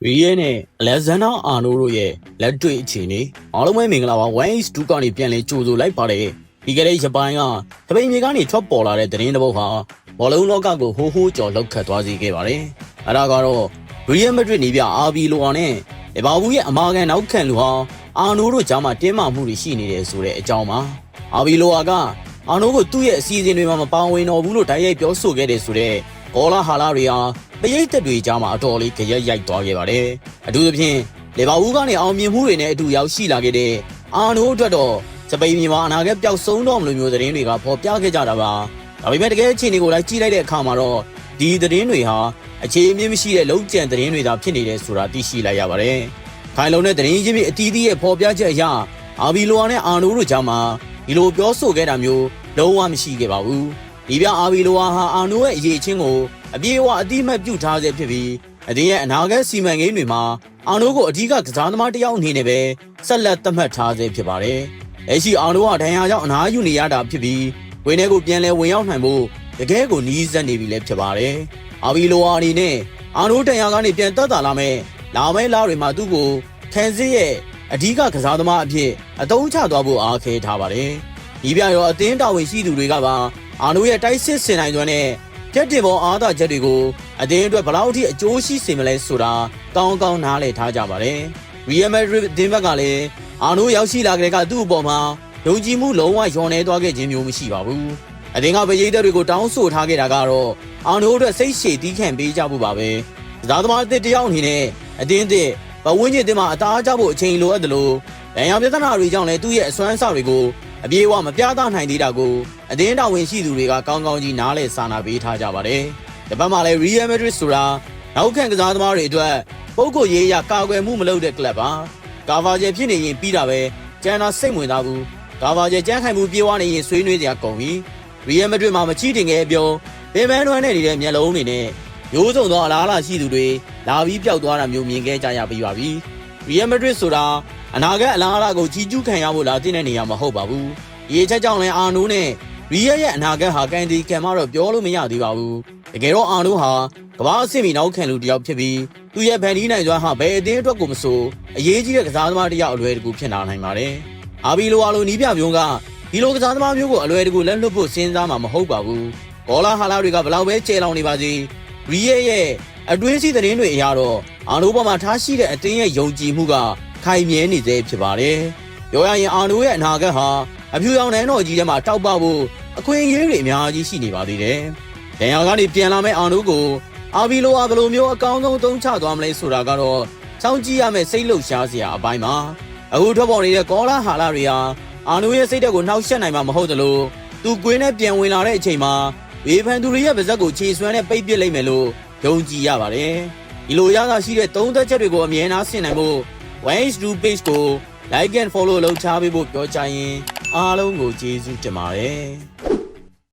ရီးရဲနဲ့အလက်ဇန်နာအာနိုတို့ရဲ့လက်တွေ့အခြေအနေအားလုံးပဲမင်္ဂလာပါ 1H2 ကနေပြန်လည်ကြိုဆိုလိုက်ပါတယ်ဒီကနေ့ရပိုင်းကတပိန်မြေကနေထွက်ပေါ်လာတဲ့သတင်းတစ်ပုဒ်ဟာဘောလုံးလောကကိုဟိုးဟိုးကြော်လောက်ခတ်သွားစေခဲ့ပါတယ်အဲ့ဒါကတော့ရီးရဲမက်ဒရစ်နေပြအာဘီလိုအာနဲ့လီဗာပူးရဲ့အမာခံနောက်ခံလူဟာအာနိုတို့ကြားမှာတင်းမာမှုတွေရှိနေတယ်ဆိုတဲ့အကြောင်းပါအာဘီလိုအာကအာနိုကိုသူ့ရဲ့အစီအစဉ်တွေမှာမပါဝင်တော့ဘူးလို့တိုက်ရိုက်ပြောဆိုခဲ့တယ်ဆိုတဲ့ကောလာဟာလာတွေဟာပရိသတ်တွေကြားမှာအတော်လေးကြရက်ရိုက်သွားခဲ့ပါတယ်။အထူးသဖြင့်လီဗာပူးကနေအောင်မြင်မှုတွေနဲ့အတူရောက်ရှိလာခဲ့တဲ့အာနိုအတွက်တော့စပိန်ပြည်မှာအနာဂတ်ပျောက်ဆုံးတော့မလို့မျိုးသတင်းတွေကပေါ်ပြခဲ့ကြတာပါ။ဒါပေမဲ့တကယ်အခြေအနေကိုလိုက်ကြည့်လိုက်တဲ့အခါမှာတော့ဒီသတင်းတွေဟာအခြေအမြင့်မရှိတဲ့လုံခြံသတင်းတွေသာဖြစ်နေတယ်ဆိုတာသိရှိလိုက်ရပါတယ်။ခိုင်လုံတဲ့သတင်းရင်းမြစ်အတီးသီးရဲ့ပေါ်ပြချက်အရအာဘီလိုအာနဲ့အာနိုတို့ကြားမှာဒီလိုပြောဆိုခဲ့တာမျိုးလုံးဝမရှိခဲ့ပါဘူး။ဒီပြအာဘီလိုအာဟာအာနိုရဲ့အရေးချင်းကိုအပြေအဝအတိမတ်ပြုထားစေဖြစ်ပြီးအတင်းရဲ့အနာဂတ်စီမံကိန်းတွေမှာအာနိုကိုအဓိကကစားသမားတစ်ယောက်အနေနဲ့ပဲဆက်လက်သတ်မှတ်ထားစေဖြစ်ပါတယ်။လက်ရှိအာနိုကဒဏ်ရာကြောင့်အနားယူနေရတာဖြစ်ပြီးဝင်းထဲကိုပြန်လဲဝင်ရောက်နိုင်ဖို့တကယ်ကိုနီးစပ်နေပြီလည်းဖြစ်ပါတယ်။အာဘီလိုအာအနေနဲ့အာနိုဒဏ်ရာကနေပြန်တက်တာလာမဲ့လာမယ့်လတွေမှာသူ့ကိုခန်စစ်ရဲ့အဓိကကစားသမားအဖြစ်အသုံးချသွားဖို့အားခဲထားပါတယ်။ဒီပြရောအတင်းတာဝန်ရှိသူတွေကပါအာနိုရဲ့တိုက်စစ်စင်နိုင်စွမ်းနဲ့ကျက်တင်ပေါ်အားသာချက်တွေကိုအတင်းအတွက်ဘယ်လောက်အထိအကျိုးရှိစေမလဲဆိုတာကောင်းကောင်းနားလည်ထားကြပါတယ်။ရီယယ်မက်ဒရစ်အသင်းဘက်ကလည်းအာနိုရောက်ရှိလာကြတဲ့ကသူ့အပေါ်မှာယုံကြည်မှုလုံးဝလျော့နေသွားခဲ့ခြင်းမျိုးမရှိပါဘူး။အတင်းကပရိသတ်တွေကိုတောင်းဆိုထားခဲ့တာကတော့အာနိုအတွက်စိတ်ရှည်တီးခံပေးကြဖို့ပါပဲ။ကစားသမားအသစ်တယောက်အနေနဲ့အတင်းသစ်ဘဝင်းကျင်တင်မှာအသားကျဖို့အချိန်လိုအပ်တယ်လို့ဒဏ်ရာပြဿနာတွေကြောင့်လည်းသူ့ရဲ့အစွမ်းအစတွေကိုအပြေအဝမပြသနိုင်သေးတာကိုအတင်းတော်ဝင်ရှိသူတွေကကောင်းကောင်းကြီးနားလည်စာနာပေးထားကြပါတယ်။ဒီဘက်မှာလည်း Real Madrid ဆိုတာနောက်ခံကစားသမားတွေအတွက်ပုဂ္ဂိုလ်ရေးအရကာကွယ်မှုမလုပ်တဲ့ကလပ်ပါ။ကာဗာဂျယ်ဖြစ်နေရင်ပြီးတာပဲကျန်တာစိတ်ဝင်စားဘူး။ကာဗာဂျယ်ကြမ်းခိုင်မှုပြေးဝနေရင်ဆွေးနွေးစရာကုန်ပြီ။ Real Madrid မှာမချီတင်ခဲ့ပြောပင်ပန်းထွန်းနေတဲ့မျက်လုံးတွေနဲ့ရိုးစုံသောအလားအလာရှိသူတွေလာပြီးပျောက်သွားတာမျိုးမြင်ခဲ့ကြရပြီးပါပြီ။ Real Madrid ဆိုတာအနာဂတ်အလားအလာကိုကြီးကျူးခံရဖို့လာတဲ့နေရာမဟုတ်ပါဘူး။ဒီအချက်ကြောင့်လည်းအာနိုနဲ့ရီးရဲရဲ့အနာဂတ်ဟာကန်ဒီကံမတော့ပြောလို့မရသေးပါဘူး။တကယ်တော့အာနိုဟာကမ္ဘာအဆင့်မီနောက်ခံလူတစ်ယောက်ဖြစ်ပြီးသူ့ရဲ့ဖန်တီးနိုင်စွမ်းဟာဘယ်အသင်းအတွက်ကိုမဆိုအရေးကြီးတဲ့ကစားသမားတစ်ယောက်အလွယ်တကူဖြစ်လာနိုင်ပါတယ်။အာဘီလိုအာလိုနီးပြမျိုးကဒီလိုကစားသမားမျိုးကိုအလွယ်တကူလက်လွတ်ဖို့စဉ်းစားမှာမဟုတ်ပါဘူး။ကောလာဟာလာတွေကဘလောက်ပဲကျဲလောင်နေပါစေရီးရဲရဲ့အတွင်းစီးသတင်းတွေအရတော့အာနိုပေါ်မှာထားရှိတဲ့အသင်းရဲ့ယုံကြည်မှုကခိုင်မြဲနေသေးဖြစ်ပါတယ်။ပြောရရင်အာနိုရဲ့အနာဂတ်ဟာအဖြူရောင်နန်းတော်ကြီးထဲမှာတောက်ပဖို့အခွင့်အရေးတွေအများကြီးရှိနေပါသေးတယ်။ဒဏ်ရာကနေပြန်လာမဲ့အာနိုကိုအာဘီလိုအာဘယ်လိုမျိုးအကောင်းဆုံးသုံးချသွားမလဲဆိုတာကတော့စောင့်ကြည့်ရမယ့်စိတ်လှုပ်ရှားစရာအပိုင်းပါ။အခုထွက်ပေါ်နေတဲ့ကောလာဟာလာတွေဟာအာနိုရဲ့စိတ်ဓာတ်ကိုနှောက်ယှက်နိုင်မှာမဟုတ်သလိုသူကွင်းနဲ့ပြန်ဝင်လာတဲ့အချိန်မှာဝေဖန်သူတွေရဲ့ပါဇက်ကိုခြေစွမ်းနဲ့ပိတ်ပစ်လိုက်မယ်လို့ယုံကြည်ရပါတယ်။ဒီလိုရတာရှိတဲ့သုံးသက်ချက်တွေကိုအမြဲတမ်းဆင်နိုင်ဖို့ 1H2 page ကို like and follow လုပ်ချပေးဖို့ပြောချင်အားလုံးကိုကျေးဇူးတင်ပါတယ်